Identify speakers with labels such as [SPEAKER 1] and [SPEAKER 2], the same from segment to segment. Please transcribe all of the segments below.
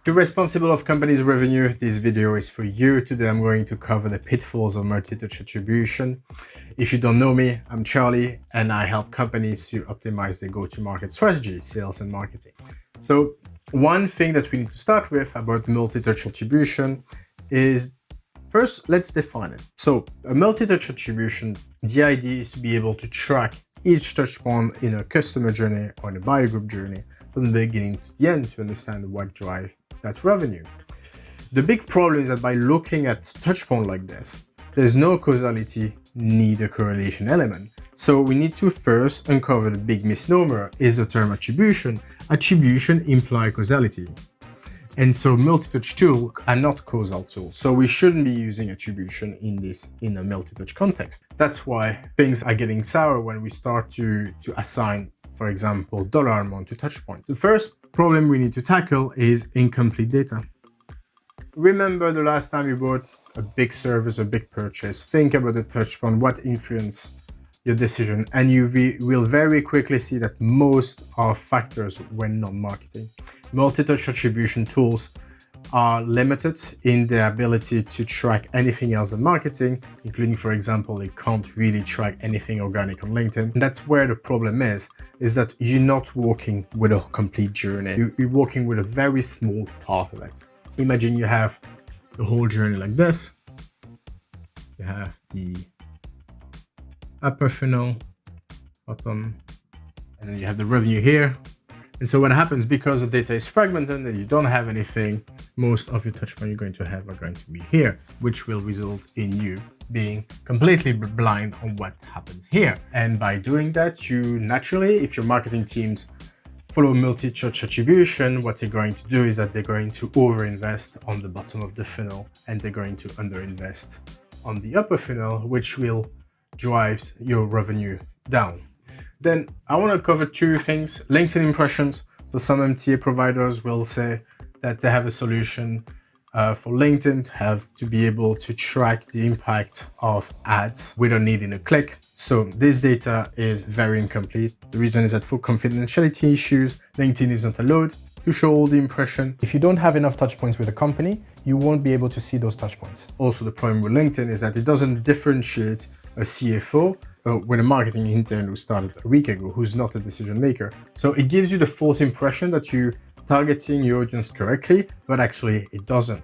[SPEAKER 1] To responsible of company's revenue, this video is for you. Today I'm going to cover the pitfalls of multi-touch attribution. If you don't know me, I'm Charlie and I help companies to optimize their go-to-market strategy, sales and marketing. So one thing that we need to start with about multi-touch attribution is, first, let's define it. So a multi-touch attribution, the idea is to be able to track each touch point in a customer journey or in a buyer group journey from the beginning to the end to understand what drives that revenue. The big problem is that by looking at touch point like this, there's no causality, neither correlation element. So we need to first uncover the big misnomer is the term attribution. Attribution implies causality. And so multi-touch tools are not causal tools. So we shouldn't be using attribution in a multi-touch context. That's why things are getting sour when we start to assign, for example, dollar amount to touch point. The first problem we need to tackle is incomplete data. Remember the last time you bought a big service, a big purchase, think about the touch point, what influenced your decision, and you will very quickly see that most are factors when not marketing. Multi-touch attribution tools are limited in their ability to track anything else than marketing, including, for example, they can't really track anything organic on LinkedIn. And that's where the problem is that you're not working with a complete journey. You're working with a very small part of it. Imagine you have the whole journey like this. You have the upper funnel, bottom, and then you have the revenue here. And so what happens, because the data is fragmented and you don't have anything, most of your touch points you're going to have are going to be here, which will result in you being completely blind on what happens here. And by doing that, you naturally, if your marketing teams follow multi-touch attribution, what they're going to do is that they're going to overinvest on the bottom of the funnel and they're going to underinvest on the upper funnel, which will drive your revenue down. Then I want to cover two things. LinkedIn impressions. So some MTA providers will say that they have a solution for LinkedIn to be able to track the impact of ads without needing a click. So this data is very incomplete. The reason is that for confidentiality issues, LinkedIn is not allowed to show all the impression. If you don't have enough touch points with a company, you won't be able to see those touch points. Also, the problem with LinkedIn is that it doesn't differentiate a CFO with a marketing intern who started a week ago, who's not a decision maker. So it gives you the false impression that you're targeting your audience correctly, but actually it doesn't.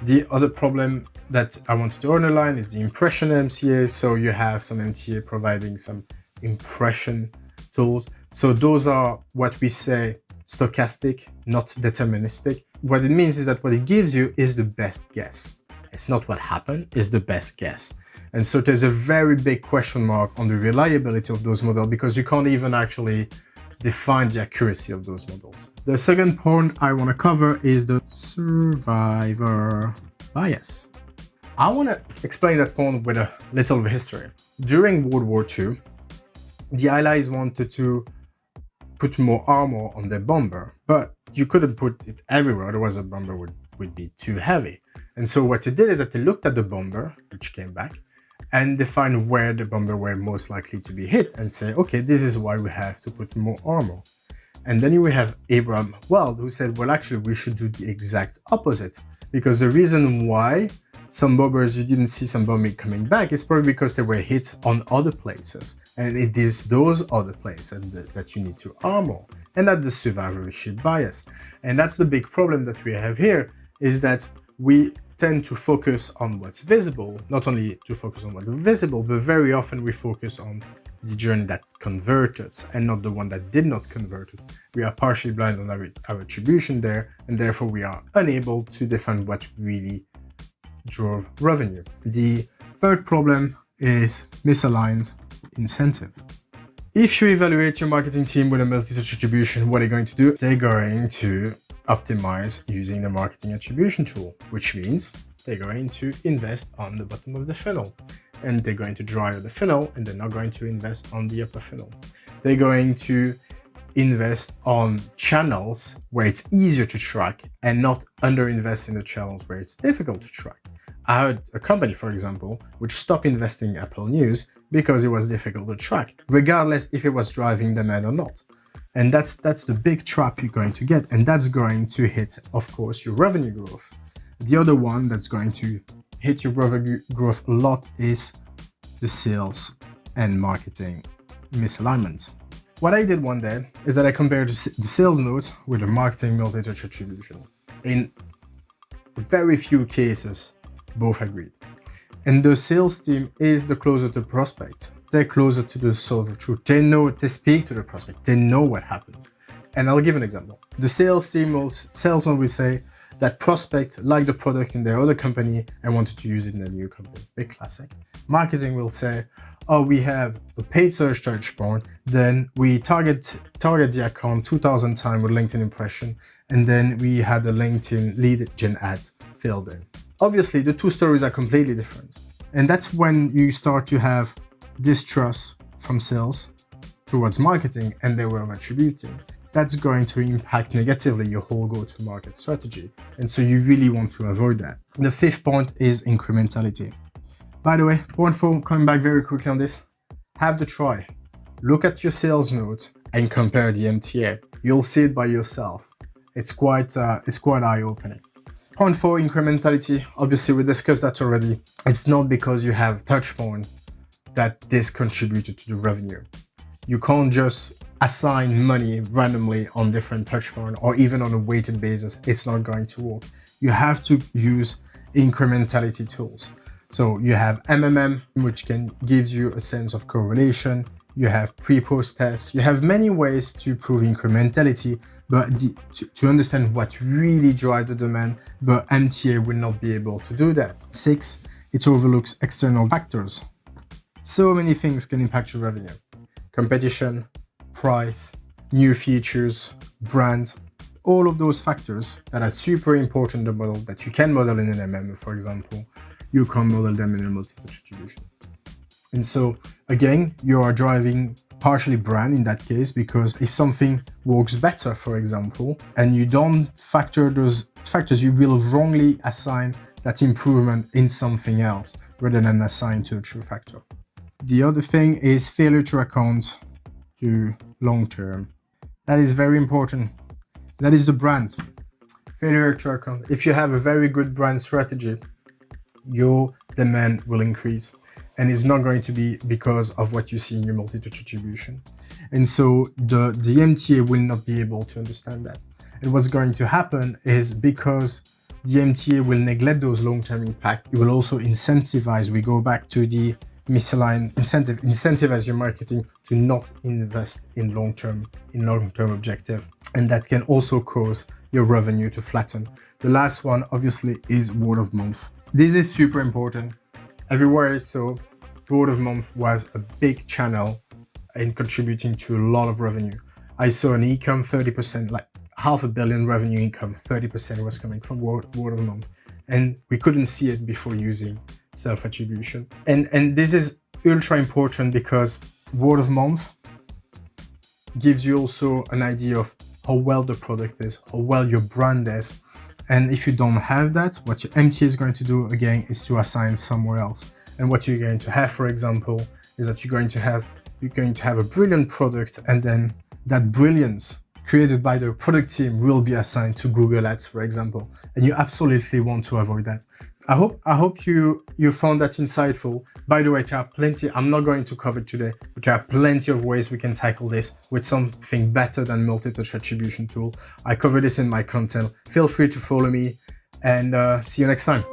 [SPEAKER 1] The other problem that I wanted to underline is the impression MCA. So you have some MTA providing some impression tools. So those are what we say stochastic, not deterministic. What it means is that what it gives you is the best guess. It's not what happened, it's the best guess. And so there's a very big question mark on the reliability of those models because you can't even actually define the accuracy of those models. The second point I want to cover is the survivor bias. I want to explain that point with a little history. During World War II, the Allies wanted to put more armor on their bomber, but you couldn't put it everywhere, otherwise the bomber would be too heavy. And so what they did is that they looked at the bomber, which came back, and defined where the bomber were most likely to be hit and say, okay, this is why we have to put more armor. And then you have Abraham Weld, who said, well, actually, we should do the exact opposite. Because the reason why some bombers, you didn't see some bombing coming back is probably because they were hit on other places. And it is those other places that you need to armor. And that's the survivorship bias. And that's the big problem that we have here, is that we tend to focus on what's visible, not only to focus on what's visible, but very often we focus on the journey that converted and not the one that did not convert. We are partially blind on our attribution there, and therefore we are unable to define what really drove revenue. The third problem is misaligned incentive. If you evaluate your marketing team with a multi-touch attribution, what are they going to do? They're going to optimize using the marketing attribution tool, which means they're going to invest on the bottom of the funnel and they're going to drive the funnel and they're not going to invest on the upper funnel. They're going to invest on channels where it's easier to track and not underinvest in the channels where it's difficult to track. I had a company, for example, which stopped investing in Apple News because it was difficult to track, regardless if it was driving demand or not. And that's the big trap you're going to get. And that's going to hit, of course, your revenue growth. The other one that's going to hit your revenue growth a lot is the sales and marketing misalignment. What I did one day is that I compared the sales note with the marketing multi-touch attribution. In very few cases, both agreed. And the sales team is the closer to the prospect. They're closer to the source of truth. They know, they speak to the prospect. They know what happens. And I'll give an example. The sales team salesman will say that prospect liked the product in their other company and wanted to use it in their new company. Big classic. Marketing will say, oh, we have a paid search touch point, then we target the account 2,000 times with LinkedIn impression, and then we had a LinkedIn lead gen ad filled in. Obviously, the two stories are completely different. And that's when you start to have distrust from sales towards marketing and their way of attributing. That's going to impact negatively your whole go-to-market strategy. And so you really want to avoid that. The fifth point is incrementality. By the way, point 4, coming back very quickly on this, have the try. Look at your sales note and compare the MTA. You'll see it by yourself. It's quite eye-opening. Point 4, incrementality. Obviously, we discussed that already. It's not because you have touch point that this contributed to the revenue. You can't just assign money randomly on different touch points or even on a weighted basis. It's not going to work. You have to use incrementality tools. So you have MMM, which gives you a sense of correlation. You have pre-post tests. You have many ways to prove incrementality, but to understand what really drives the demand, but MTA will not be able to do that. 6, it overlooks external factors. So many things can impact your revenue. Competition, price, new features, brand, all of those factors that are super important to model, that you can model in an MM, for example, you can model them in a multi-touch attribution. And so again, you are driving partially brand in that case, because if something works better, for example, and you don't factor those factors, you will wrongly assign that improvement in something else rather than assign to a true factor. The other thing is failure to account to long-term. That is very important. That is the brand. Failure to account. If you have a very good brand strategy, your demand will increase. And it's not going to be because of what you see in your multi-touch attribution. And so the MTA will not be able to understand that. And what's going to happen is, because the MTA will neglect those long-term impact, it will also incentivize, we go back to the misaligned incentivize your marketing to not invest in long-term objective. And that can also cause your revenue to flatten. The last one, obviously, is word of mouth. This is super important. Everywhere I saw, word of mouth was a big channel in contributing to a lot of revenue. I saw an e-com 30%, like $500 million revenue income, 30% was coming from word of mouth. And we couldn't see it before using self-attribution. And this is ultra important, because word of mouth gives you also an idea of how well the product is, how well your brand is. And if you don't have that, what your MTA is going to do again is to assign somewhere else. And what you're going to have, for example, is that you're going to have a brilliant product, and then that brilliance created by the product team will be assigned to Google Ads, for example. And you absolutely want to avoid that. I hope you found that insightful. By the way, there are plenty, I'm not going to cover it today, but there are plenty of ways we can tackle this with something better than multi-touch attribution tool. I cover this in my content. Feel free to follow me, and see you next time.